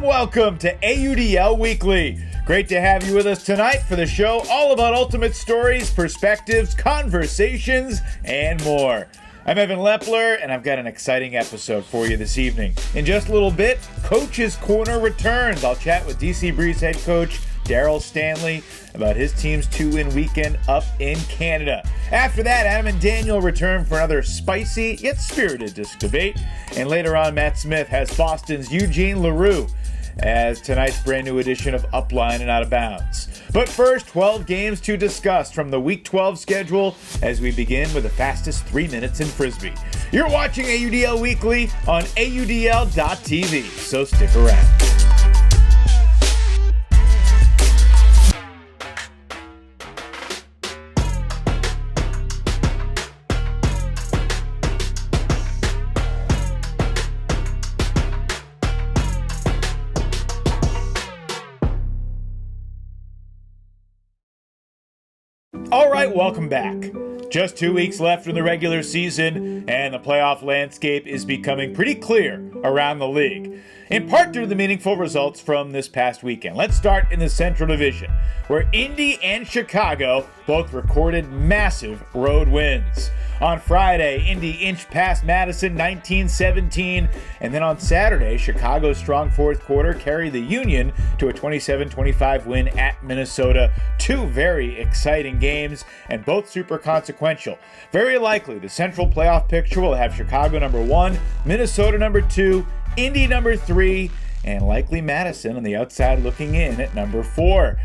welcome to AUDL Weekly. Great to have you with us tonight for the show all about ultimate stories, perspectives, conversations, and more. I'm Evan Lepler, and I've got an exciting episode for you this evening. In just a little bit, Coach's Corner returns. I'll chat with DC Breeze head coach Daryl Stanley about his team's 2-win weekend up in Canada. After that, Adam and Daniel return for another spicy yet spirited disc debate. And later on, Matt Smith has Boston's Eugene LaRue as tonight's brand new edition of Upline and Out of Bounds. But first, 12 games to discuss from the Week 12 schedule as we begin with the fastest 3 minutes in Frisbee. You're watching AUDL Weekly on AUDL.tv, so stick around. All right, welcome back. Just 2 weeks left in the regular season, and the playoff landscape is becoming pretty clear around the league, in part due to the meaningful results from this past weekend. Let's start in the Central Division, where Indy and Chicago both recorded massive road wins. On Friday, Indy inched past Madison 19-17, and then on Saturday, Chicago's strong fourth quarter carried the Union to a 27-25 win at Minnesota. Two very exciting games, and both super consequential. Very likely, the Central playoff picture will have Chicago number 1, Minnesota number 2, Indy number 3, and likely Madison on the outside looking in at number 4.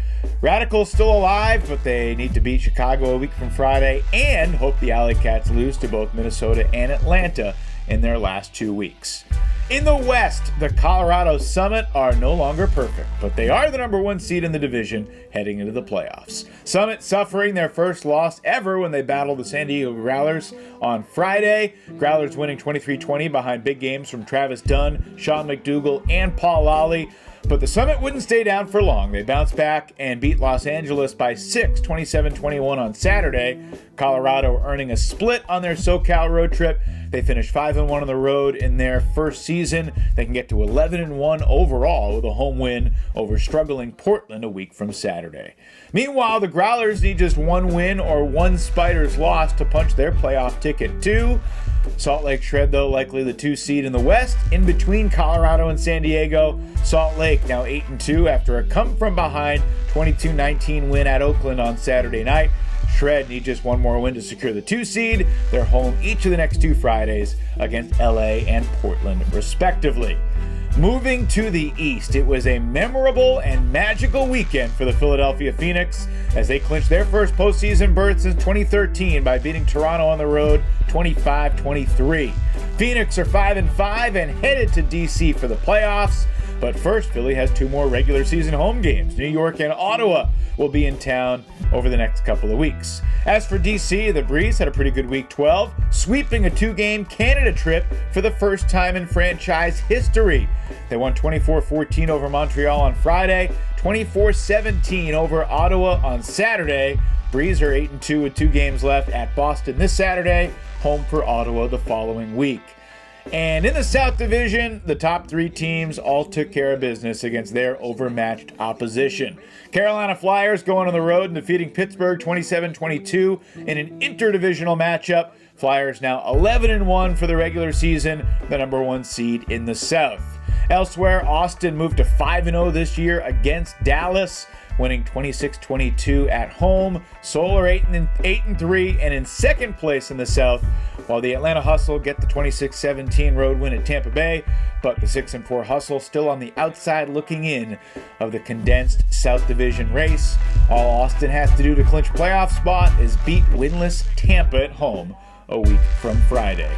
Radicals still alive, but they need to beat Chicago a week from Friday and hope the AlleyCats lose to both Minnesota and Atlanta in their last 2 weeks. In the West, the Colorado Summit are no longer perfect, but they are the number 1 seed in the division heading into the playoffs. Summit suffering their first loss ever when they battled the San Diego Growlers on Friday. Growlers winning 23-20 behind big games from Travis Dunn, Sean McDougal, and Paul Lally. But the Summit wouldn't stay down for long. They bounced back and beat Los Angeles by 6, 27-21 on Saturday. Colorado earning a split on their SoCal road trip. They finished 5-1 on the road in their first season. They can get to 11-1 overall with a home win over struggling Portland a week from Saturday. Meanwhile, the Growlers need just 1 win or 1 Spiders loss to punch their playoff ticket too. Salt Lake Shred, though, likely the 2 seed in the West, in between Colorado and San Diego. Salt Lake now 8-2 after a come-from-behind 22-19 win at Oakland on Saturday night. Shred need just 1 more win to secure the 2 seed. They're home each of the next 2 Fridays against LA and Portland, respectively. Moving to the East, it was a memorable and magical weekend for the Philadelphia Phoenix as they clinched their first postseason berth since 2013 by beating Toronto on the road 25-23. Phoenix are 5-5 and headed to DC for the playoffs. But first, Philly has 2 more regular season home games. New York and Ottawa will be in town over the next couple of weeks. As for DC, the Breeze had a pretty good Week 12, sweeping a 2-game Canada trip for the first time in franchise history. They won 24-14 over Montreal on Friday, 24-17 over Ottawa on Saturday. Breeze are 8-2 with 2 games left at Boston this Saturday, home for Ottawa the following week. And in the South Division, the top 3 teams all took care of business against their overmatched opposition. Carolina Flyers going on the road and defeating Pittsburgh 27-22 in an interdivisional matchup. Flyers now 11-1 for the regular season, the number 1 seed in the South. Elsewhere, Austin moved to 5-0 this year against Dallas, winning 26-22 at home. Solar 8-3 and in second place in the South, while the Atlanta Hustle get the 26-17 road win at Tampa Bay, but the 6-4 Hustle still on the outside looking in of the condensed South Division race. All Austin has to do to clinch a playoff spot is beat winless Tampa at home a week from Friday.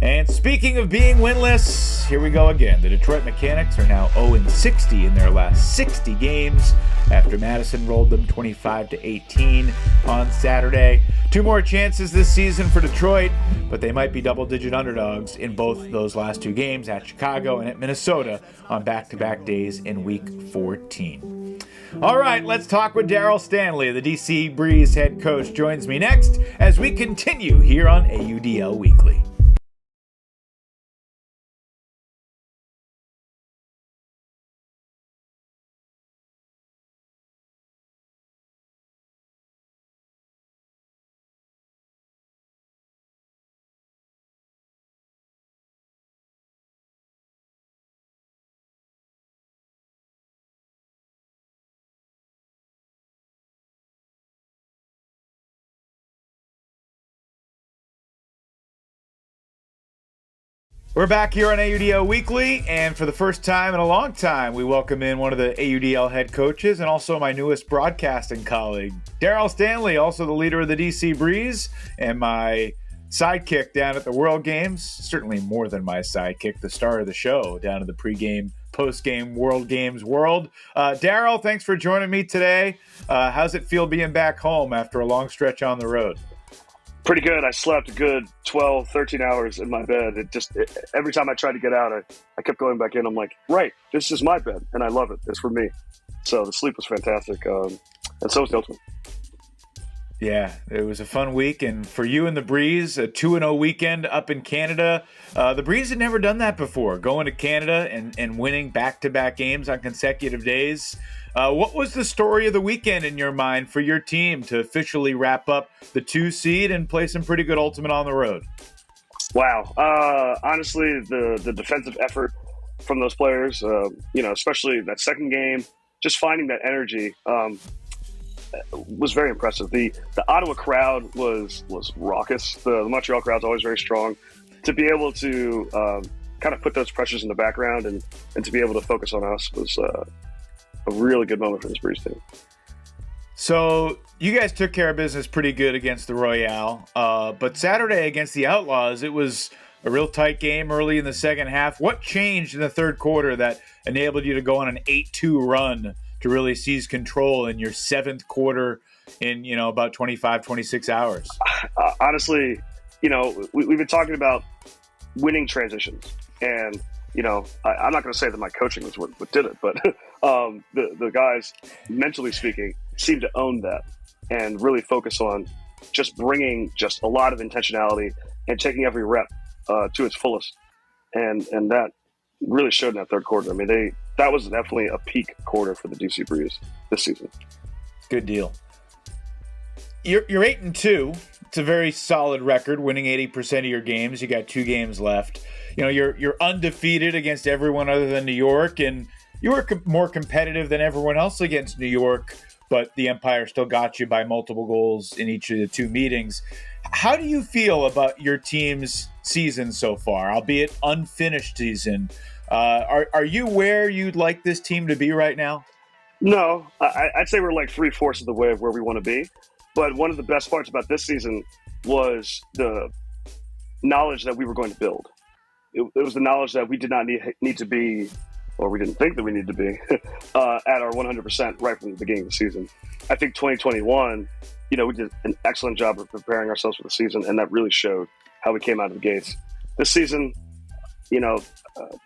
And speaking of being winless, here we go again. The Detroit Mechanix are now 0-60 in their last 60 games after Madison rolled them 25-18 on Saturday. 2 more chances this season for Detroit, but they might be double-digit underdogs in both those last 2 games at Chicago and at Minnesota on back-to-back days in Week 14. All right, let's talk with Daryl Stanley, the DC Breeze head coach, joins me next as we continue here on AUDL Weekly. We're back here on AUDL Weekly, and for the first time in a long time, we welcome in one of the AUDL head coaches and also my newest broadcasting colleague, Daryl Stanley, also the leader of the DC Breeze, and my sidekick down at the World Games, certainly more than my sidekick, the star of the show down at the pregame, postgame World Games world. Daryl, thanks for joining me today. How's it feel being back home after a long stretch on the road? Pretty good. I slept a good 12, 13 hours in my bed. Every time I tried to get out, I kept going back in. I'm like, right, this is my bed, and I love it. It's for me. So the sleep was fantastic, and so was the ultimate. Yeah, it was a fun week, and for you and the Breeze, a 2-0 weekend up in Canada. The Breeze had never done that before, going to Canada and winning back-to-back games on consecutive days. What was the story of the weekend in your mind for your team to officially wrap up the 2 seed and play some pretty good ultimate on the road? Wow. Honestly, the defensive effort from those players, especially that second game, just finding that energy was very impressive. The Ottawa crowd was raucous. The Montreal crowd's always very strong. To be able to kind of put those pressures in the background and to be able to focus on us was a really good moment for this Breeze team. So you guys took care of business pretty good against the Royale, but Saturday against the Outlaws, it was a real tight game early in the second half. What changed in the third quarter that enabled you to go on an 8-2 run to really seize control in your seventh quarter in, about 25, 26 hours? Honestly, we've been talking about winning transitions, and I'm not going to say that my coaching was what did it, but the guys, mentally speaking, seem to own that and really focus on just bringing just a lot of intentionality and taking every rep to its fullest. And that really showed in that third quarter. I mean, that was definitely a peak quarter for the DC Breeze this season. Good deal. You're 8-2. It's a very solid record, winning 80% of your games. You got 2 games left. You're undefeated against everyone other than New York, and you were more competitive than everyone else against New York, but the Empire still got you by multiple goals in each of the 2 meetings. How do you feel about your team's season so far, albeit unfinished season? Are you where you'd like this team to be right now? No, I'd say we're like 3/4 of the way of where we want to be. But one of the best parts about this season was the knowledge that we were going to build. It was the knowledge that we did not need to be, or we didn't think that we needed to be, at our 100% right from the beginning of the season. I think 2021, we did an excellent job of preparing ourselves for the season, and that really showed how we came out of the gates. This season, there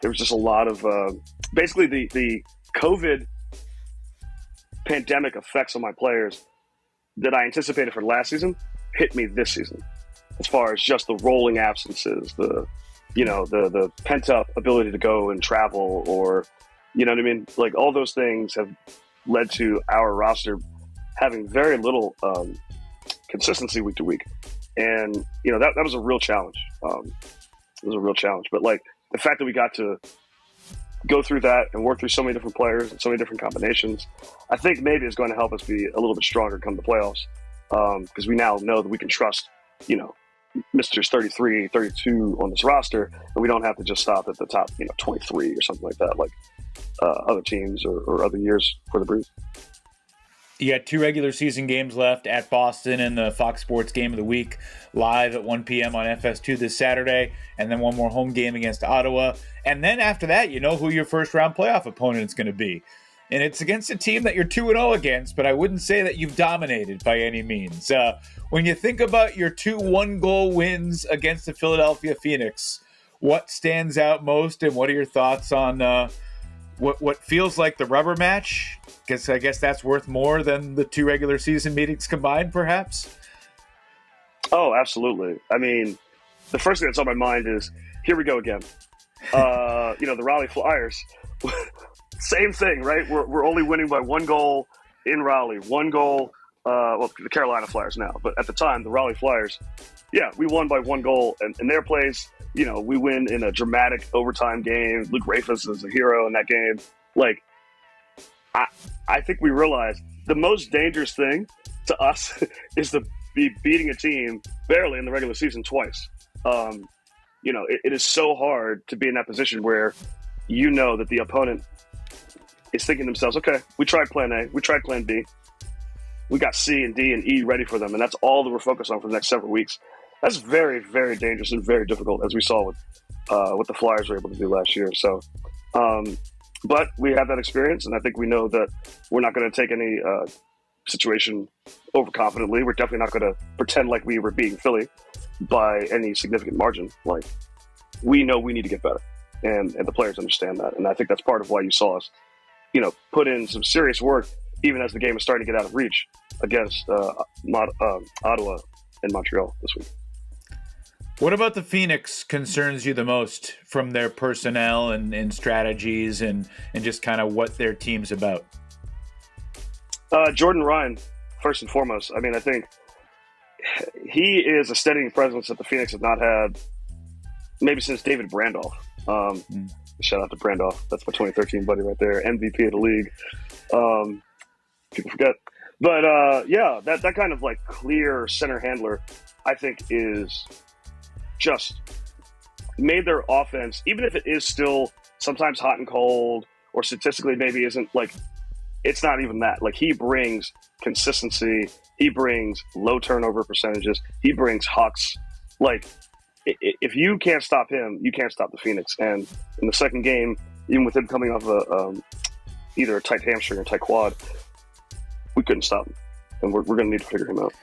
was just a lot of basically the COVID pandemic effects on my players that I anticipated for last season hit me this season, as far as just the rolling absences, the pent up ability to go and travel, or what I mean? Like, all those things have led to our roster having very little consistency week to week. And, that was a real challenge. It was a real challenge. But like the fact that we got to go through that and work through so many different players and so many different combinations, I think maybe is going to help us be a little bit stronger come the playoffs. Because we now know that we can trust, Mr. 33, 32 on this roster, and we don't have to just stop at the top, 23 or something like that, like other teams or other years for the Breeze. You got 2 regular season games left at Boston and the Fox Sports Game of the Week live at 1 p.m. on FS2 this Saturday, and then one more home game against Ottawa. And then after that, you know who your first-round playoff opponent is going to be. And it's against a team that you're 2-0 against, but I wouldn't say that you've dominated by any means. When you think about your 2 one-goal wins against the Philadelphia Phoenix, what stands out most, and what are your thoughts on what feels like the rubber match? Because I guess that's worth more than the 2 regular season meetings combined, perhaps? Oh, absolutely. I mean, the first thing that's on my mind is, here we go again. The Raleigh Flyers, same thing, right? We're only winning by 1 goal in Raleigh, 1 goal. The Carolina Flyers now, but at the time, the Raleigh Flyers, we won by 1 goal, and in their place, we win in a dramatic overtime game. Luke Rafus is a hero in that game. Like, I think we realized the most dangerous thing to us is to be beating a team barely in the regular season twice. it is so hard to be in that position where you know that the opponent is thinking to themselves, okay, we tried plan A, we tried plan B, we got C and D and E ready for them, and that's all that we're focused on for the next several weeks. That's very, very dangerous and very difficult, as we saw with what the Flyers were able to do last year. So, but we have that experience, and I think we know that we're not going to take any situation overconfidently. We're definitely not going to pretend like we were beating Philly by any significant margin. Like, we know we need to get better, and the players understand that. And I think that's part of why you saw us, put in some serious work, even as the game is starting to get out of reach against Ottawa and Montreal this week. What about the Phoenix concerns you the most from their personnel and strategies and just kind of what their team's about? Jordan Ryan, first and foremost. I mean, I think he is a steadying presence that the Phoenix have not had maybe since David Brandoff. Shout out to Brandoff. That's my 2013 buddy right there, MVP of the league. People forget. But, that kind of like clear center handler, I think, is just made their offense, even if it is still sometimes hot and cold or statistically maybe isn't like, it's not even that. Like, he brings consistency. He brings low turnover percentages. He brings hucks. Like, if you can't stop him, you can't stop the Phoenix. And in the second game, even with him coming off either a tight hamstring or tight quad, we couldn't stop him. And we're going to need to figure him out.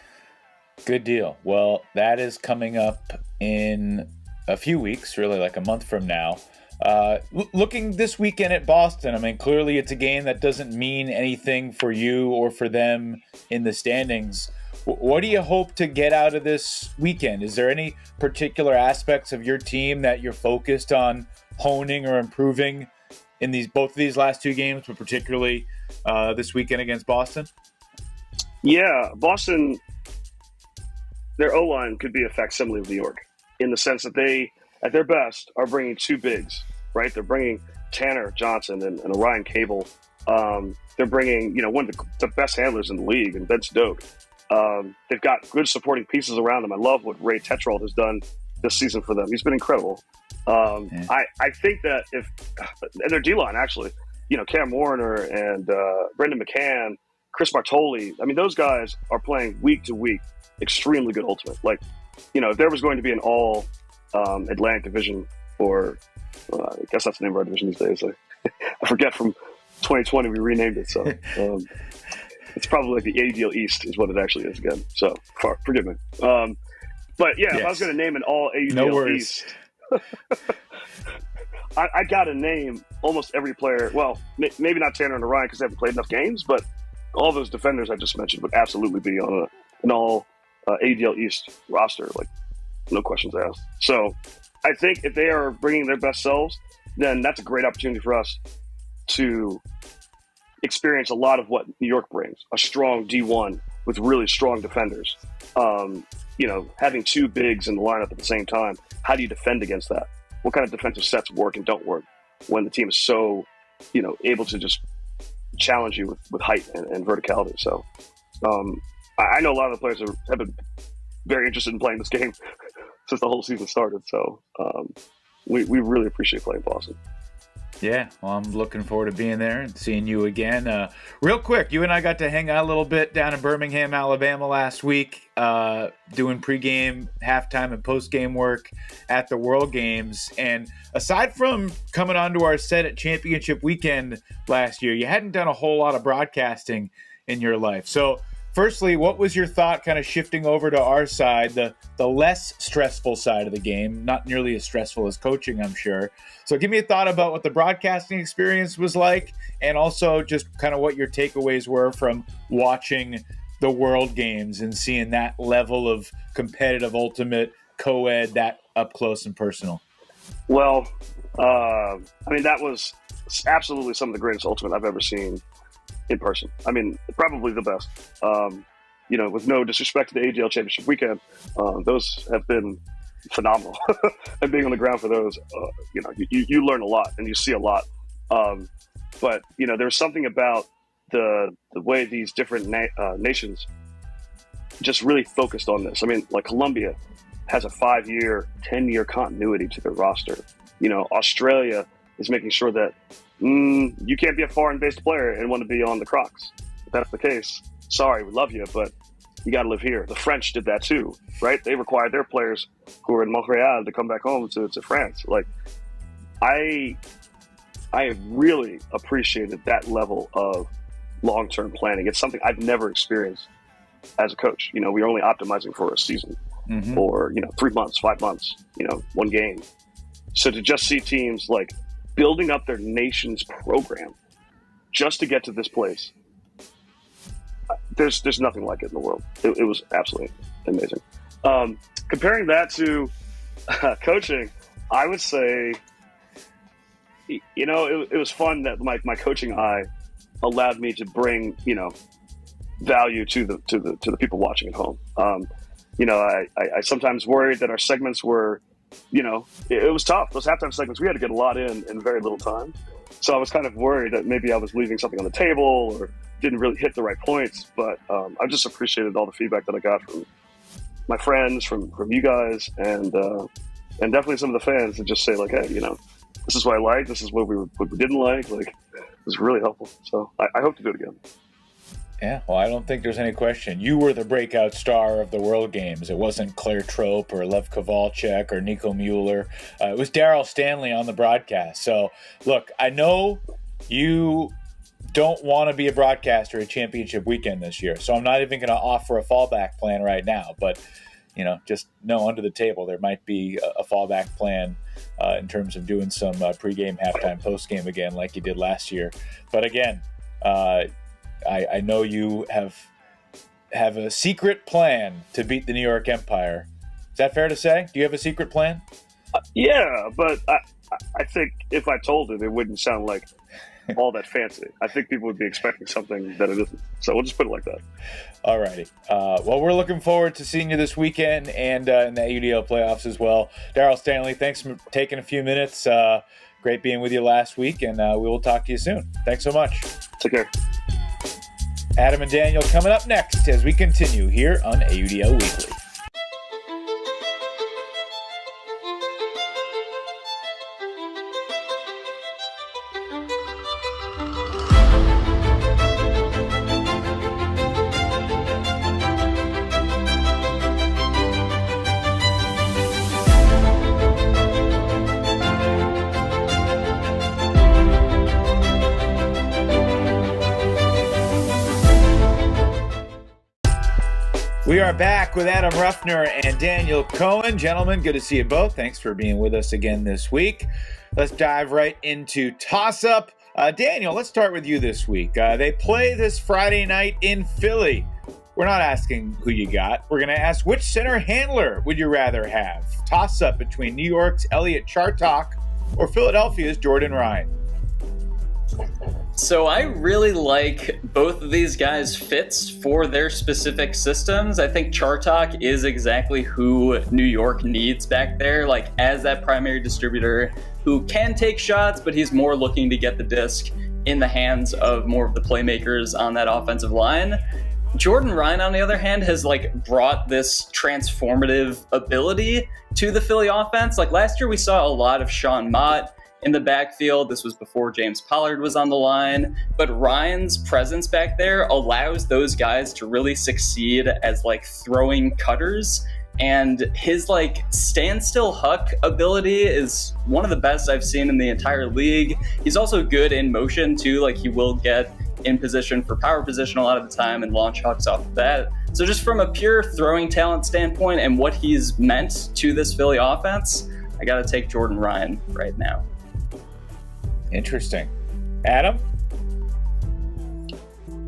Good deal. Well, that is coming up in a few weeks, really like a month from now. Looking this weekend at Boston, I mean, clearly it's a game that doesn't mean anything for you or for them in the standings. What do you hope to get out of this weekend? Is there any particular aspects of your team that you're focused on honing or improving in both of these last two games, but particularly this weekend against Boston? Yeah, Boston, their O-line could be a facsimile of New York in the sense that they, at their best, are bringing two bigs, right? They're bringing Tanner Johnson and Orion Cable. They're bringing, one of the best handlers in the league, and Ben Stoke. They've got good supporting pieces around them. I love what Ray Tetrold has done this season for them. He's been incredible. I think that and their D-line, actually, Cam Warner and Brendan McCann, Chris Bartoli, I mean, those guys are playing week to week extremely good ultimate. Like, if there was going to be an all Atlantic division, or I guess that's the name of our division these days. I forget, from 2020 we renamed it, so it's probably like the AUDL East is what it actually is again. So forgive me. But yeah, yes. If I was going to name an all AUDL East, I got to name almost every player. Well, maybe not Tanner and Orion because they haven't played enough games, but all those defenders I just mentioned would absolutely be on an all AUDL East roster, like no questions asked. So I think if they are bringing their best selves, then that's a great opportunity for us to experience a lot of what New York brings, a strong D1 with really strong defenders. Having two bigs in the lineup at the same time, how do you defend against that? What kind of defensive sets work and don't work when the team is so, able to just challenge you with height and verticality? So I know a lot of the players have been very interested in playing this game since the whole season started. So we really appreciate playing Boston. Yeah, well, I'm looking forward to being there and seeing you again. Real quick, you and I got to hang out a little bit down in Birmingham, Alabama last week, doing pregame, halftime, and postgame work at the World Games. And aside from coming onto our set at Championship Weekend last year, you hadn't done a whole lot of broadcasting in your life. So firstly, what was your thought kind of shifting over to our side, the less stressful side of the game, not nearly as stressful as coaching, I'm sure. So give me a thought about what the broadcasting experience was like, and also just kind of what your takeaways were from watching the World Games and seeing that level of competitive ultimate co-ed that up close and personal. Well, that was absolutely some of the greatest ultimate I've ever seen in person. I mean, probably the best. With no disrespect to the AGL Championship Weekend, those have been phenomenal. And being on the ground for those, you learn a lot and you see a lot. But there's something about the way these different nations just really focused on this. I mean, like Colombia, has a 5-year, 10-year continuity to their roster. You know, Australia is making sure that you can't be a foreign-based player and want to be on the Crocs. If that's the case, sorry, we love you, but you got to live here. The French did that too, right? They required their players who were in Montreal to come back home to France. Like, I really appreciated that level of long-term planning. It's something I've never experienced as a coach. You know, we're only optimizing for a season or, 3 months, 5 months, one game. So to just see teams like building up their nation's program just to get to this place, there's nothing like it in the world. It was absolutely amazing. Comparing that to coaching, I would say, it was fun that my coaching eye allowed me to bring, value to the people watching at home. I sometimes worried that our segments were, it was tough. Those halftime segments, we had to get a lot in very little time. So I was kind of worried that maybe I was leaving something on the table or didn't really hit the right points. But I just appreciated all the feedback that I got from my friends, from you guys, and definitely some of the fans that just say like, hey, this is what I like. This is what we didn't like. Like, it was really helpful. So I hope to do it again. Yeah, well, I don't think there's any question. You were the breakout star of the World Games. It wasn't Claire Trope or Lev Kovalchuk or Nico Mueller. It was Daryl Stanley on the broadcast. So, look, I know you don't want to be a broadcaster at championship weekend this year, so I'm not even going to offer a fallback plan right now. But, just know under the table there might be a fallback plan in terms of doing some pregame, halftime, postgame again like you did last year. But again, I know you have a secret plan to beat the New York Empire. Is that fair to say? Do you have a secret plan? Yeah, but I think if I told it wouldn't sound like all that fancy. I think people would be expecting something that it isn't. So we'll just put it like that. All righty. Well, we're looking forward to seeing you this weekend and in the AUDL playoffs as well. Daryl Stanley, thanks for taking a few minutes. Great being with you last week, and we will talk to you soon. Thanks so much. Take care. Adam and Daniel coming up next as we continue here on AUDL Weekly. We are back with Adam Ruffner and Daniel Cohen. Gentlemen, good to see you both. Thanks for being with us again this week. Let's dive right into toss-up. Daniel, let's start with you this week. They play this Friday night in Philly. We're not asking who you got. We're going to ask which center handler would you rather have? Toss-up between New York's Elliot Chartok or Philadelphia's Jordan Ryan. So I really like both of these guys' fits for their specific systems. I think Chartok is exactly who New York needs back there, like as that primary distributor who can take shots, but he's more looking to get the disc in the hands of more of the playmakers on that offensive line. Jordan Ryan, on the other hand, has brought this transformative ability to the Philly offense. Like last year, we saw a lot of Sean Mott in the backfield. This was before James Pollard was on the line, but Ryan's presence back there allows those guys to really succeed as throwing cutters, and his standstill huck ability is one of the best I've seen in the entire league. He's also good in motion too. He will get in position for power position a lot of the time and launch hucks off of that. So just from a pure throwing talent standpoint and what he's meant to this Philly offense, I got to take Jordan Ryan right now. Interesting. Adam?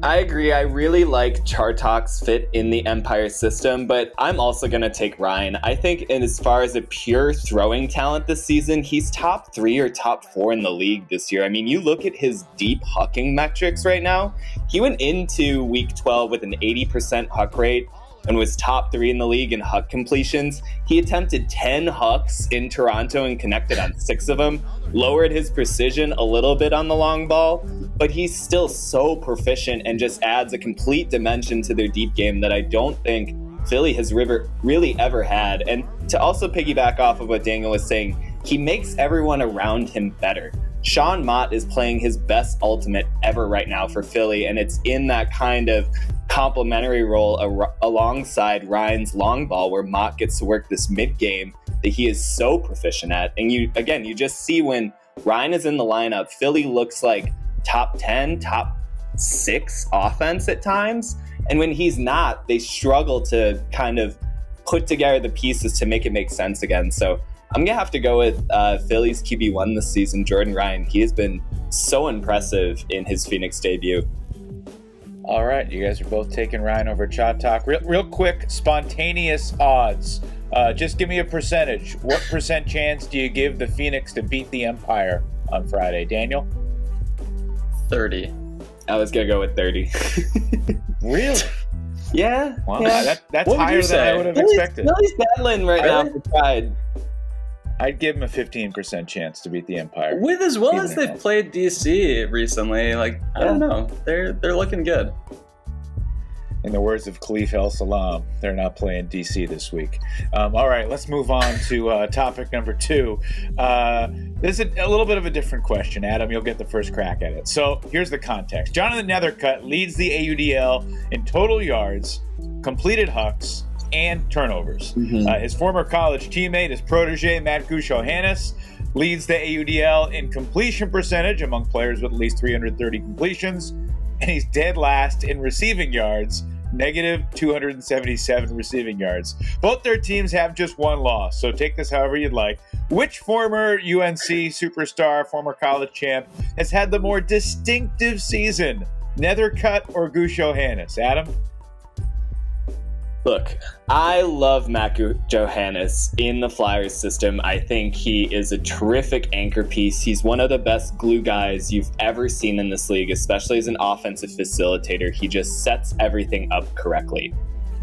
I agree. I really like Chartok's fit in the Empire system, but I'm also going to take Ryan. I think as far as a pure throwing talent this season, he's top 3 or top 4 in the league this year. I mean, you look at his deep hucking metrics right now. He went into week 12 with an 80% huck rate and was top 3 in the league in huck completions. He attempted 10 hucks in Toronto and connected on 6 of them, lowered his precision a little bit on the long ball, but he's still so proficient and just adds a complete dimension to their deep game that I don't think Philly has really ever had. And to also piggyback off of what Daniel was saying, he makes everyone around him better. Sean Mott is playing his best ultimate ever right now for Philly, and it's in that kind of complementary role alongside Ryan's long ball, where Mott gets to work this mid game that he is so proficient at. And you just see when Ryan is in the lineup, Philly looks like top 10, top 6 offense at times. And when he's not, they struggle to kind of put together the pieces to make it make sense again. So I'm going to have to go with Philly's QB1 this season, Jordan Ryan. He has been so impressive in his Phoenix debut. All right, you guys are both taking Ryan over Chat Talk. Real quick, spontaneous odds. Just give me a percentage. What % chance do you give the Phoenix to beat the Empire on Friday? Daniel? 30. I was going to go with 30. Really? Yeah. Wow, yeah. That's higher than I would have expected. Philly's battling right now for pride. I'd give him a 15% chance to beat the Empire. With as well as they've played DC recently, like, I don't know. They're looking good. In the words of Khalif El Salam, they're not playing DC this week. All right, let's move on to topic number 2. This is a little bit of a different question. Adam, you'll get the first crack at it. So here's the context. Jonathan Nethercutt leads the AUDL in total yards, completed hucks, and turnovers. His former college teammate, his protege, Matt Gushohannes, leads the AUDL in completion percentage among players with at least 330 completions, and he's dead last in receiving yards, negative 277 receiving yards. Both their teams have just one loss, so take this however you'd like. Which former UNC superstar, former college champ, has had the more distinctive season, Nethercutt or Gushohannes? Adam? Look, I love Matt Johannes in the Flyers system. I think he is a terrific anchor piece. He's one of the best glue guys you've ever seen in this league, especially as an offensive facilitator. He just sets everything up correctly.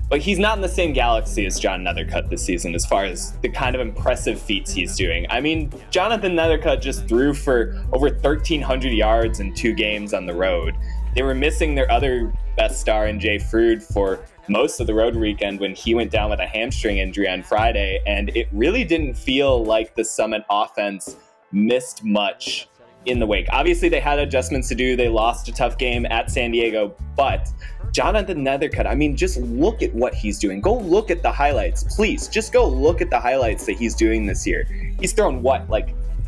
But he's not in the same galaxy as John Nethercutt this season as far as the kind of impressive feats he's doing. I mean, Jonathan Nethercutt just threw for over 1,300 yards in 2 games on the road. They were missing their other best star in Jay Frood for most of the road weekend when he went down with a hamstring injury on Friday, and it really didn't feel like the Summit offense missed much in the wake. Obviously, they had adjustments to do. They lost a tough game at San Diego, but Jonathan Nethercutt, I mean, just look at what he's doing. Go look at the highlights, please. Just go look at the highlights that he's doing this year. He's thrown,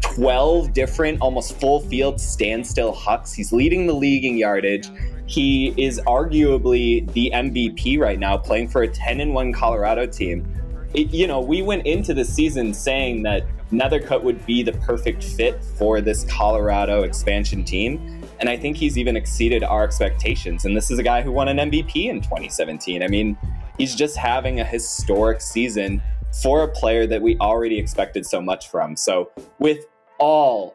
12 different, almost full field standstill hucks. He's leading the league in yardage. He is arguably the MVP right now, playing for a 10-1 Colorado team. We went into the season saying that Nethercutt would be the perfect fit for this Colorado expansion team, and I think he's even exceeded our expectations. And this is a guy who won an MVP in 2017. I mean, he's just having a historic season for a player that we already expected so much from. So with all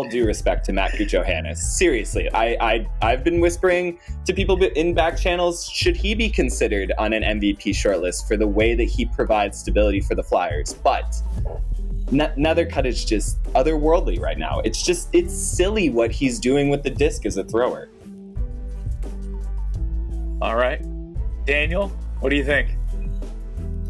due respect to Matt Gushohannes, seriously, I've been whispering to people in back channels, should he be considered on an MVP shortlist for the way that he provides stability for the Flyers? But Nethercutt is just otherworldly right now. It's silly what he's doing with the disc as a thrower. All right, Daniel, what do you think?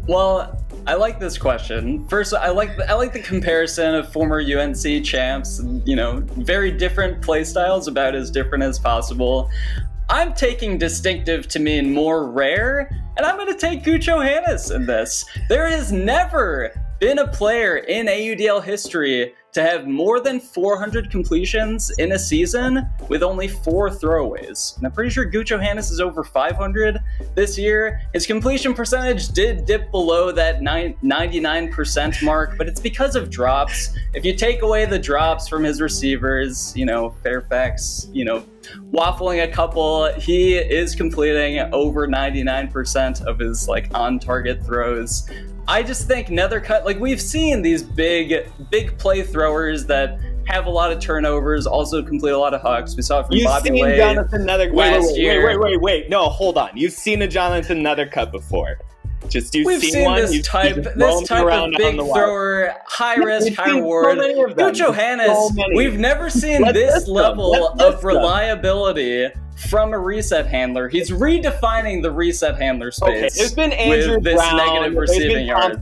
Well, I like this question. First, I like the comparison of former UNC champs. Very different play styles, about as different as possible. I'm taking distinctive to mean more rare, and I'm going to take Gushohannes in this. There has never been a player in AUDL history to have more than 400 completions in a season with only 4 throwaways. And I'm pretty sure Gushohannes is over 500 this year. His completion percentage did dip below that 99% mark, but it's because of drops. If you take away the drops from his receivers, Fairfax, waffling a couple, he is completing over 99% of his on-target throws. I just think Nethercutt, we've seen these big play throwers that have a lot of turnovers, also complete a lot of hucks. We saw it from Bobby Lay last year. Wait. No, hold on. You've seen a Jonathan Nethercutt before. We've seen this type of big thrower, high risk, high reward. Gushohannes, we've never seen this level of reliability from a reset handler. He's redefining the reset handler space. Okay, there's been Andrew with this Brown, negative receiving yards.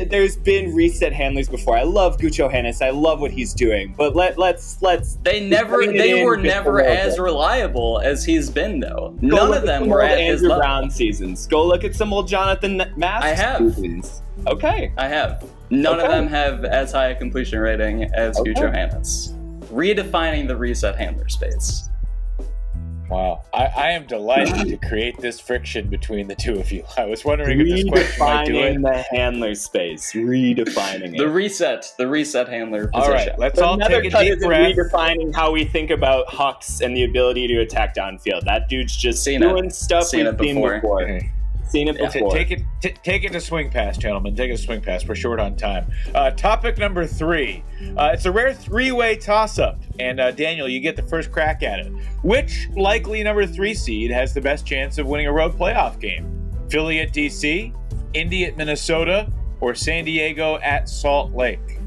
There's been reset handlers before. I love Gucho Hannes. I love what he's doing. But let's they were never as reliable as he's been though. None of them were at his level. Brown seasons. Go look at some old Jonathan Mass. I have. Seasons. Okay. I have. None of them have as high a completion rating as Gucho Hannes. Redefining the reset handler space. Wow. I am delighted to create this friction between the two of you. I was wondering if this question might do it. Redefining the handler space. Redefining it. The reset handler position. All right, let's all take a deep breath. Redefining how we think about Hucks and the ability to attack downfield. That dude's just doing stuff we've seen before. Okay. Seen it before. Take it to swing pass, gentlemen. Take it to swing pass. We're short on time. Topic number 3. It's a rare 3-way toss-up. And Daniel, you get the first crack at it. Which likely number 3 seed has the best chance of winning a road playoff game? Philly at DC, Indy at Minnesota, or San Diego at Salt Lake?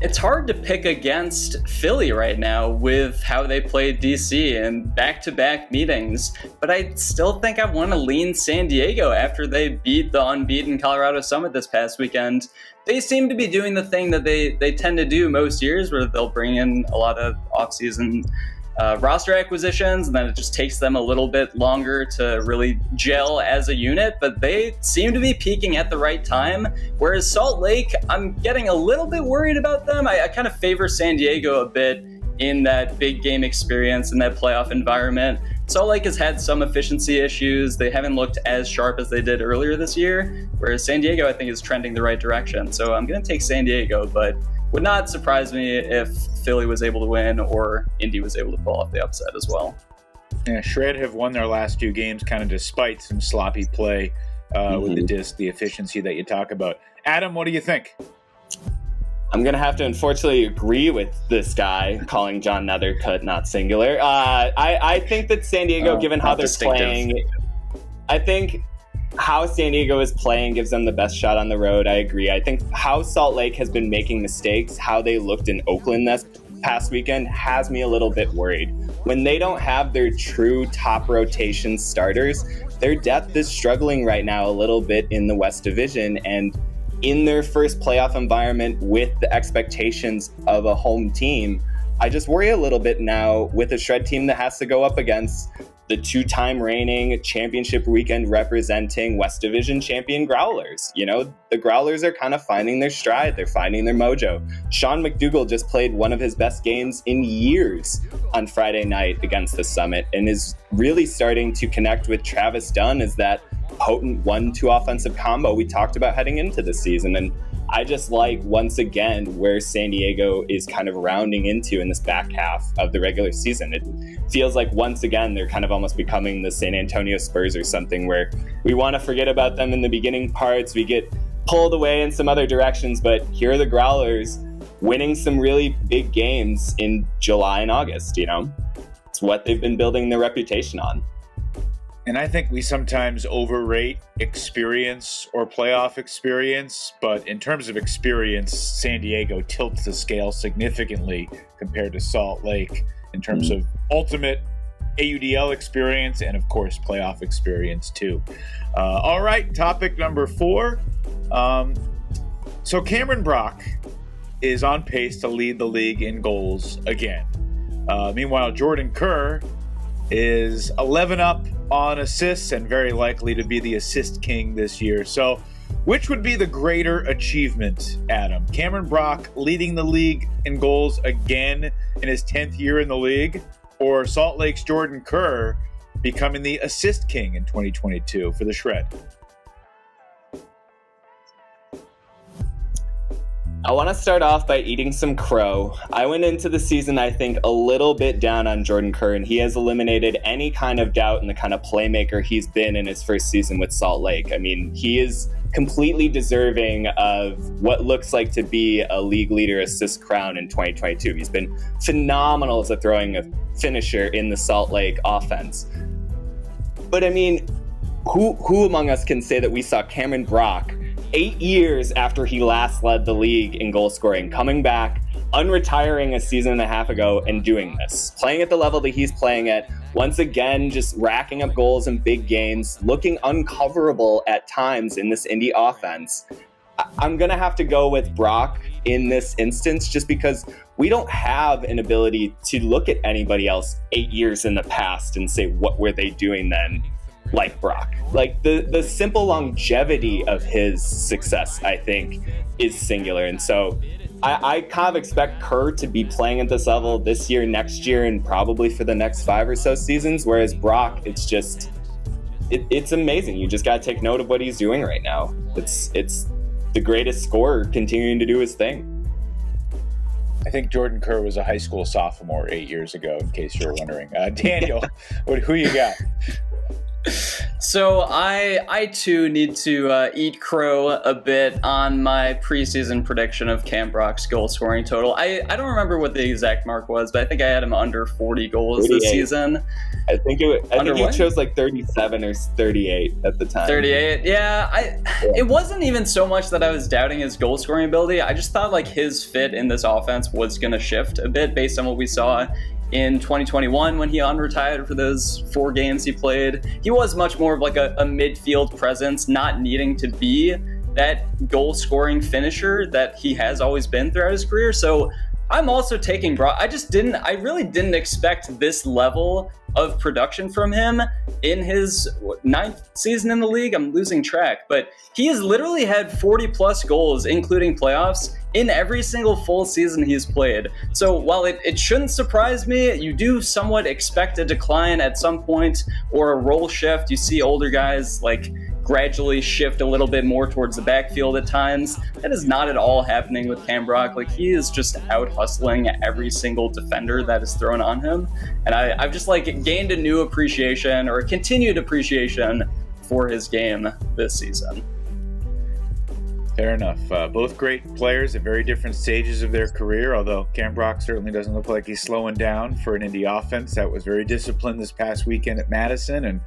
It's hard to pick against Philly right now with how they played DC in back-to-back meetings, but I still think I want to lean San Diego after they beat the unbeaten Colorado Summit this past weekend. They seem to be doing the thing that they tend to do most years, where they'll bring in a lot of offseason roster acquisitions, and then it just takes them a little bit longer to really gel as a unit, but they seem to be peaking at the right time. Whereas Salt Lake, I'm getting a little bit worried about them. I kind of favor San Diego a bit in that big game experience, in that playoff environment. Salt Lake has had some efficiency issues. They haven't looked as sharp as they did earlier this year, whereas San Diego, I think, is trending the right direction. So I'm going to take San Diego, but would not surprise me if Philly was able to win or Indy was able to pull off the upset as well. Yeah, Shred have won their last 2 games kind of despite some sloppy play with the disc, the efficiency that you talk about. Adam, what do you think? I'm going to have to unfortunately agree with this guy calling John Nethercutt not singular. I think that San Diego, given how they're playing, I think how San Diego is playing gives them the best shot on the road. I agree. I think how Salt Lake has been making mistakes, how they looked in Oakland this past weekend, has me a little bit worried. When they don't have their true top rotation starters, their depth is struggling right now a little bit in the West Division, and in their first playoff environment with the expectations of a home team, I just worry a little bit now with a Shred team that has to go up against the 2-time reigning championship weekend representing West Division champion Growlers. You know, the Growlers are kind of finding their stride. They're finding their mojo. Sean McDougall just played one of his best games in years on Friday night against the Summit and is really starting to connect with Travis Dunn as that potent 1-2 offensive combo we talked about heading into the season. And I just like, once again, where San Diego is kind of rounding into in this back half of the regular season. It feels like, once again, they're kind of almost becoming the San Antonio Spurs or something, where we want to forget about them in the beginning parts. We get pulled away in some other directions, but here are the Growlers winning some really big games in July and August, you know? It's what they've been building their reputation on. And I think we sometimes overrate experience or playoff experience, but in terms of experience, San Diego tilts the scale significantly compared to Salt Lake in terms of ultimate AUDL experience and, of course, playoff experience too. All right, topic number 4. So Cameron Brock is on pace to lead the league in goals again. Meanwhile, Jordan Kerr is 11 up on assists and very likely to be the assist king this year. So which would be the greater achievement, Adam? Cameron Brock leading the league in goals again in his 10th year in the league, or Salt Lake's Jordan Kerr becoming the assist king in 2022 for the Shred? I want to start off by eating some crow. I went into the season, I think, a little bit down on Jordan Kerr, and he has eliminated any kind of doubt in the kind of playmaker he's been in his first season with Salt Lake. I mean, he is completely deserving of what looks like to be a league leader assist crown in 2022. He's been phenomenal as a throwing finisher in the Salt Lake offense. But I mean, who among us can say that we saw Cameron Brock 8 years after he last led the league in goal scoring, coming back unretiring a season and a half ago and doing this, playing at the level that he's playing at, once again, just racking up goals in big games, looking uncoverable at times in this Indy offense. I'm going to have to go with Brock in this instance, just because we don't have an ability to look at anybody else 8 years in the past and say, what were they doing then? Like Brock. Like the simple longevity of his success, I think, is singular. And so I kind of expect Kerr to be playing at this level this year, next year, and probably for the next 5 or so seasons. Whereas Brock, it's just, it's amazing. You just got to take note of what he's doing right now. It's the greatest scorer continuing to do his thing. I think Jordan Kerr was a high school sophomore 8 years ago, in case you're wondering. Daniel, who you got? So I too need to eat crow a bit on my preseason prediction of Cam Brock's goal scoring total. I don't remember what the exact mark was, but I think I had him under 40 goals 38. this season. I think he chose like 37 or 38 at the time. 38, yeah. It wasn't even so much that I was doubting his goal scoring ability. I just thought like his fit in this offense was going to shift a bit based on what we saw in 2021 when he unretired for those 4 games he played. He was much more of like a midfield presence, not needing to be that goal scoring finisher that he has always been throughout his career. So I'm also taking Brock. I really didn't expect this level of production from him in his 9th season in the league. I'm losing track, but he has literally had 40 plus goals, including playoffs, in every single full season he's played. So while it shouldn't surprise me, you do somewhat expect a decline at some point or a role shift. You see older guys like gradually shift a little bit more towards the backfield at times. That is not at all happening with Cam Brock. Like, he is just out hustling every single defender that is thrown on him. And I've just like gained a new appreciation or a continued appreciation for his game this season. Fair enough. Both great players at very different stages of their career, although Cam Brock certainly doesn't look like he's slowing down for an Indy offense that was very disciplined this past weekend at Madison. And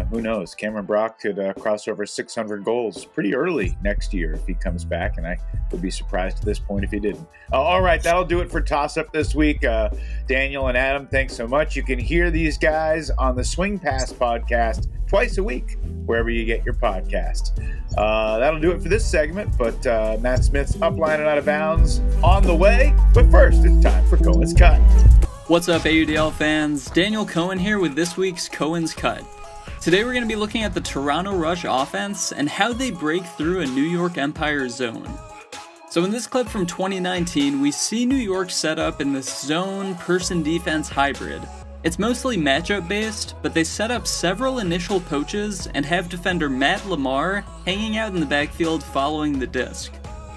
who knows? Cameron Brock could cross over 600 goals pretty early next year if he comes back, and I would be surprised at this point if he didn't. All right, that'll do it for Toss Up this week. Daniel and Adam, thanks so much. You can hear these guys on the Swing Pass podcast twice a week, wherever you get your podcast. That'll do it for this segment, but Matt Smith's Upline and Out of Bounds on the way. But first, it's time for Cohen's Cut. What's up, AUDL fans? Daniel Cohen here with this week's Cohen's Cut. Today we're going to be looking at the Toronto Rush offense and how they break through a New York Empire zone. So in this clip from 2019, we see New York set up in this zone person defense hybrid. It's mostly matchup based, but they set up several initial poaches and have defender Matt Lamar hanging out in the backfield following the disc.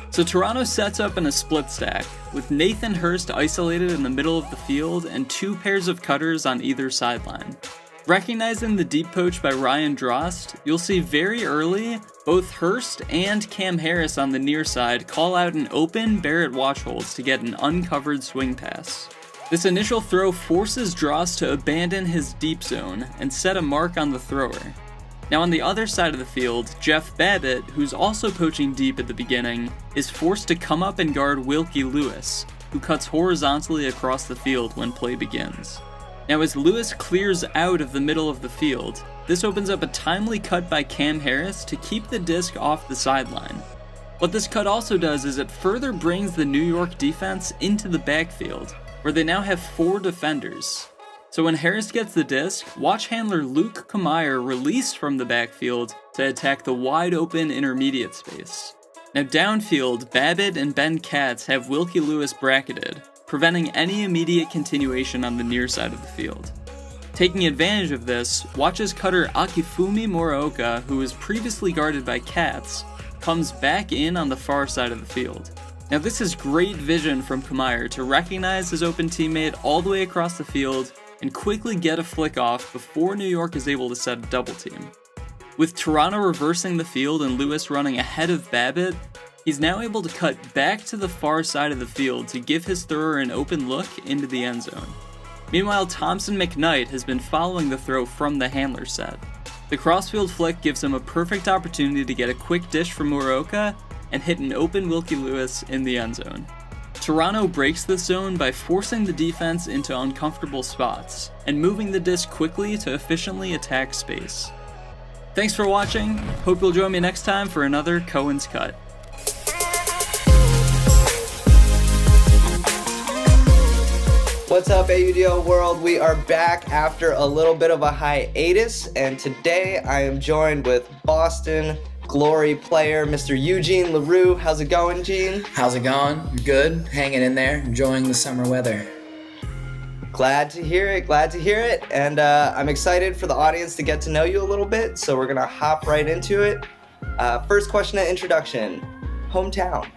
So Toronto sets up in a split stack, with Nathan Hurst isolated in the middle of the field and 2 pairs of cutters on either sideline. Recognizing the deep poach by Ryan Drost, you'll see very early both Hurst and Cam Harris on the near side call out an open Barrett watchholds to get an uncovered swing pass. This initial throw forces Drost to abandon his deep zone and set a mark on the thrower. Now on the other side of the field, Jeff Babbitt, who's also poaching deep at the beginning, is forced to come up and guard Wilkie Lewis, who cuts horizontally across the field when play begins. Now as Lewis clears out of the middle of the field, this opens up a timely cut by Cam Harris to keep the disc off the sideline. What this cut also does is it further brings the New York defense into the backfield, where they now have 4 defenders. So when Harris gets the disc, watch handler Luke Kamier release from the backfield to attack the wide open intermediate space. Now downfield, Babbitt and Ben Katz have Wilkie Lewis bracketed, preventing any immediate continuation on the near side of the field. Taking advantage of this, watch as cutter Akifumi Muraoka, who was previously guarded by Katz, comes back in on the far side of the field. Now this is great vision from Kamier to recognize his open teammate all the way across the field and quickly get a flick off before New York is able to set a double team. With Toronto reversing the field and Lewis running ahead of Babbitt, he's now able to cut back to the far side of the field to give his thrower an open look into the end zone. Meanwhile, Thompson McKnight has been following the throw from the handler set. The crossfield flick gives him a perfect opportunity to get a quick dish from Muraoka and hit an open Wilkie Lewis in the end zone. Toronto breaks this zone by forcing the defense into uncomfortable spots and moving the disc quickly to efficiently attack space. Thanks for watching. Hope you'll join me next time for another Cohen's Cut. What's up, AUDL world? We are back after a little bit of a hiatus, and today I am joined with Boston Glory player, Mr. Eugene LaRue. How's it going, Gene? How's it going? Good. Hanging in there. Enjoying the summer weather. Glad to hear it. And I'm excited for the audience to get to know you a little bit, so we're going to hop right into it. First question at introduction. Hometown.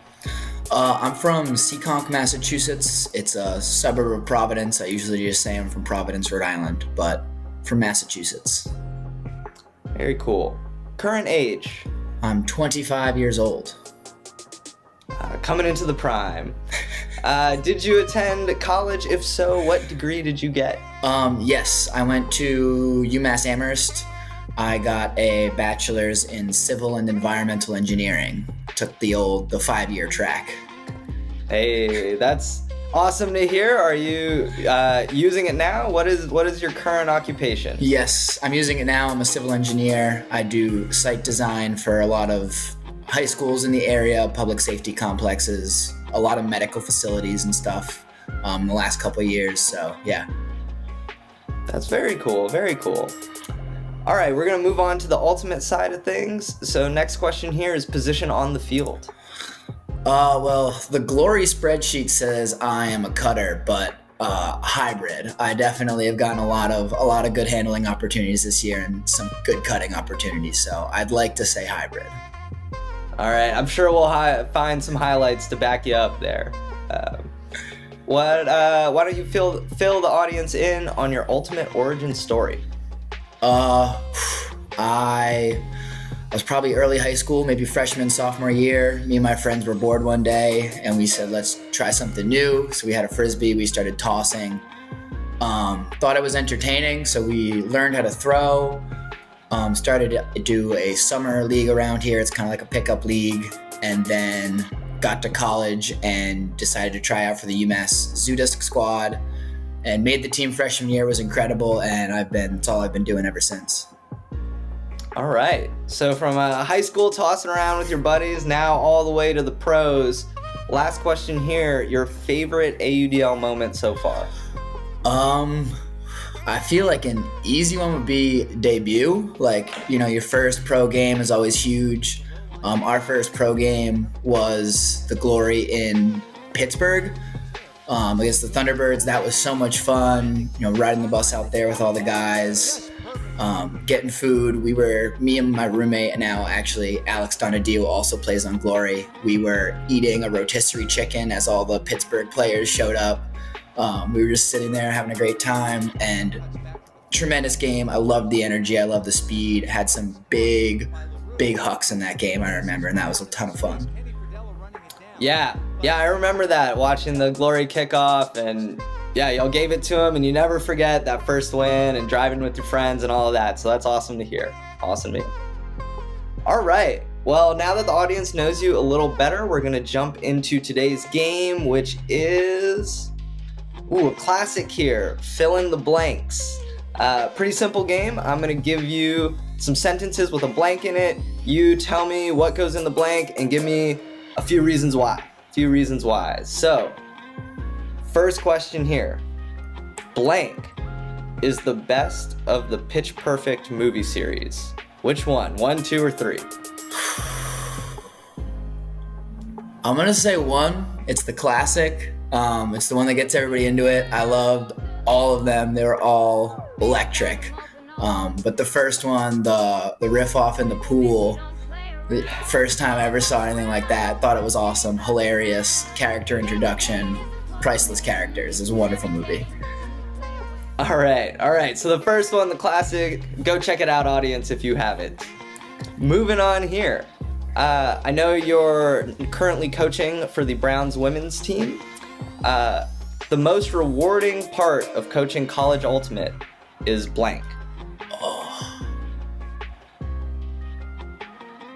I'm from Seekonk, Massachusetts. It's a suburb of Providence. I usually just say I'm from Providence, Rhode Island, but from Massachusetts. Very cool. Current age. I'm 25 years old. Coming into the prime. Did you attend college? If so, what degree did you get? Yes, I went to UMass Amherst. I got a bachelor's in civil and environmental engineering. Took the 5-year track. Hey, that's awesome to hear. Are you using it now? What is your current occupation? Yes, I'm using it now. I'm a civil engineer. I do site design for a lot of high schools in the area, public safety complexes, a lot of medical facilities and stuff the last couple of years. So, yeah. That's very cool. Very cool. All right, we're going to move on to the ultimate side of things. So next question here is position on the field. Well, the Glory spreadsheet says I am a cutter, but hybrid. I definitely have gotten a lot of good handling opportunities this year and some good cutting opportunities. So I'd like to say hybrid. All right, I'm sure we'll find some highlights to back you up there. Why don't you fill the audience in on your ultimate origin story? I was probably early high school, maybe freshman, sophomore year. Me and my friends were bored one day and we said, let's try something new. So we had a Frisbee, we started tossing. Thought it was entertaining, so we learned how to throw. Started to do a summer league around here. It's kind of like a pickup league. And then got to college and decided to try out for the UMass Zoodisc squad. And made the team freshman year. Was incredible, and it's all I've been doing ever since. All right, so from high school tossing around with your buddies, now all the way to the pros. Last question here, your favorite AUDL moment so far? I feel like an easy one would be debut. Like, your first pro game is always huge. Our first pro game was the Glory in Pittsburgh. Against the Thunderbirds. That was so much fun, riding the bus out there with all the guys, getting food. Me and my roommate, and now actually Alex Donadille also plays on Glory. We were eating a rotisserie chicken as all the Pittsburgh players showed up. We were just sitting there having a great time, and tremendous game. I loved the energy. I loved the speed. Had some big hucks in that game, I remember, and that was a ton of fun. Yeah, I remember that, watching the Glory kickoff, and yeah, y'all gave it to him, and you never forget that first win and driving with your friends and all of that, so that's awesome to hear. Awesome to hear. All right, well, now that the audience knows you a little better, we're going to jump into today's game, which is a classic here, fill in the blanks. Pretty simple game. I'm going to give you some sentences with a blank in it. You tell me what goes in the blank and give me a few reasons why. So, first question here. Blank is the best of the Pitch Perfect movie series. Which one? 1, 2, or 3? I'm going to say 1. It's the classic. It's the one that gets everybody into it. I loved all of them. They were all electric. But the first one, the riff off in the pool, the first time I ever saw anything like that, thought it was awesome, hilarious, character introduction, priceless characters. It was a wonderful movie. All right. So the first one, the classic, go check it out, audience, if you haven't. Moving on here. I know you're currently coaching for the Browns women's team. The most rewarding part of coaching College Ultimate is blank.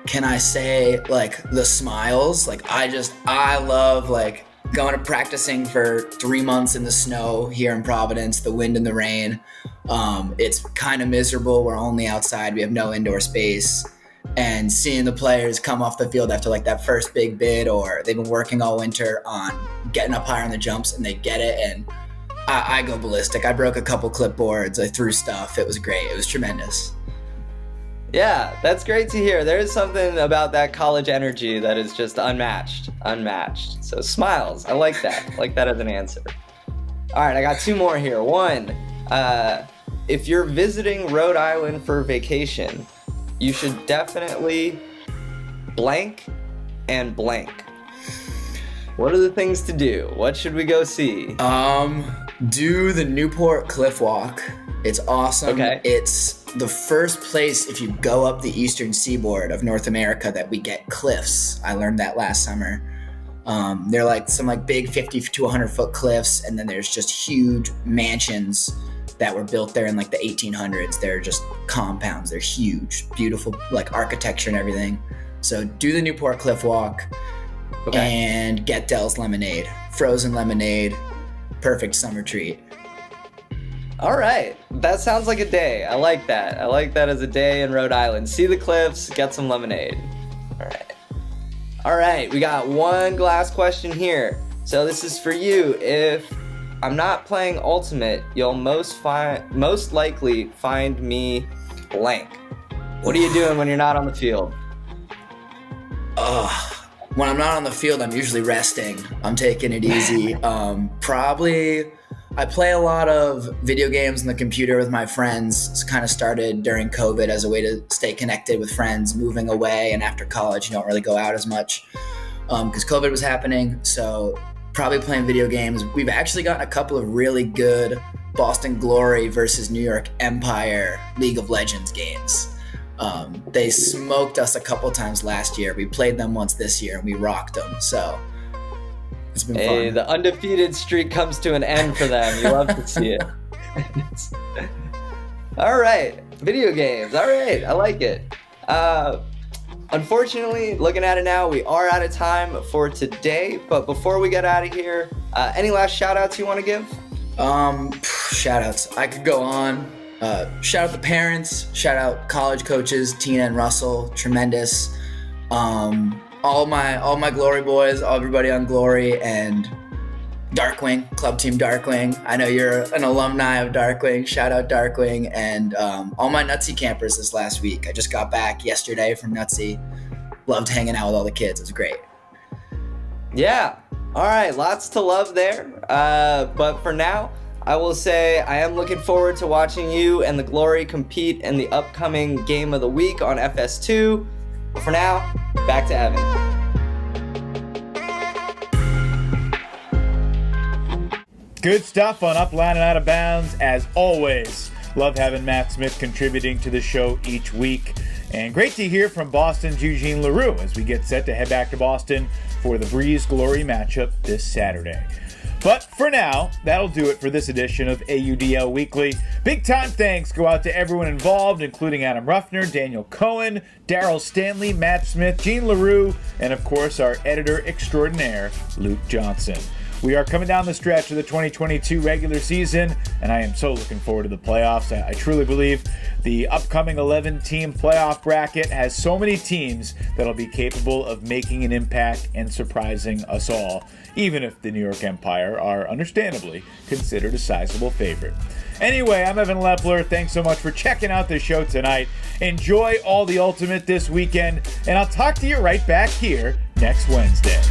Can I say, like, the smiles? Like, I love, like, going to practicing for 3 months in the snow here in Providence, the wind and the rain. It's kind of miserable. We're only outside. We have no indoor space. And seeing the players come off the field after like that first big bid, or they've been working all winter on getting up higher on the jumps and they get it. And I go ballistic. I broke a couple clipboards. I threw stuff. It was great. It was tremendous. Yeah, that's great to hear. There is something about that college energy that is just unmatched. So smiles. I like that. I like that as an answer. All right, I got 2 more here. One, if you're visiting Rhode Island for vacation, you should definitely blank and blank. What are the things to do? What should we go see? Do the Newport Cliff Walk. It's awesome. Okay. It's the first place, if you go up the eastern seaboard of North America, that we get cliffs. I learned that last summer. They're like some like big 50 to 100 foot cliffs, and then there's just huge mansions that were built there in like the 1800s. They're just compounds. They're huge, beautiful, like architecture and everything. So do the Newport Cliff Walk. Okay. And get Dell's lemonade, frozen lemonade, perfect summer treat. All right, that sounds like a day. I like that. I like that as a day in Rhode Island. See the cliffs, get some lemonade. All right, we got one last question here. So this is for you. If I'm not playing Ultimate, you'll most likely find me blank. What are you doing when you're not on the field? When I'm not on the field, I'm usually resting. I'm taking it easy. Probably, I play a lot of video games on the computer with my friends. It's kind of started during COVID as a way to stay connected with friends, moving away. And after college, you don't really go out as much because COVID was happening. So probably playing video games. We've actually gotten a couple of really good Boston Glory versus New York Empire League of Legends games. They smoked us a couple times last year. We played them once this year and we rocked them. So it's been fun. The undefeated streak comes to an end for them. You love to see it. All right, video games. All right, I like it. Unfortunately, looking at it now, we are out of time for today. But before we get out of here, any last shout outs you want to give? Shout outs. I could go on. Shout out the parents, shout out college coaches, Tina and Russell, tremendous. All my Glory boys, everybody on Glory, and Darkwing, Club Team Darkwing. I know you're an alumni of Darkwing. Shout out Darkwing, and all my Nutsy campers this last week. I just got back yesterday from Nutsy. Loved hanging out with all the kids. It was great. Yeah. All right. Lots to love there. But for now, I will say I am looking forward to watching you and the Glory compete in the upcoming Game of the Week on FS2. But for now, back to Evan. Good stuff on Upline and Out of Bounds, as always. Love having Matt Smith contributing to the show each week. And great to hear from Boston's Eugene LaRue as we get set to head back to Boston for the Breeze Glory matchup this Saturday. But for now, that'll do it for this edition of AUDL Weekly. Big time thanks go out to everyone involved, including Adam Ruffner, Daniel Cohen, Daryl Stanley, Matt Smith, Gene LaRue, and of course our editor extraordinaire, Luke Johnson. We are coming down the stretch of the 2022 regular season, and I am so looking forward to the playoffs. I truly believe the upcoming 11-team playoff bracket has so many teams that'll be capable of making an impact and surprising us all, even if the New York Empire are understandably considered a sizable favorite. Anyway, I'm Evan Lepler. Thanks so much for checking out the show tonight. Enjoy all the Ultimate this weekend, and I'll talk to you right back here next Wednesday.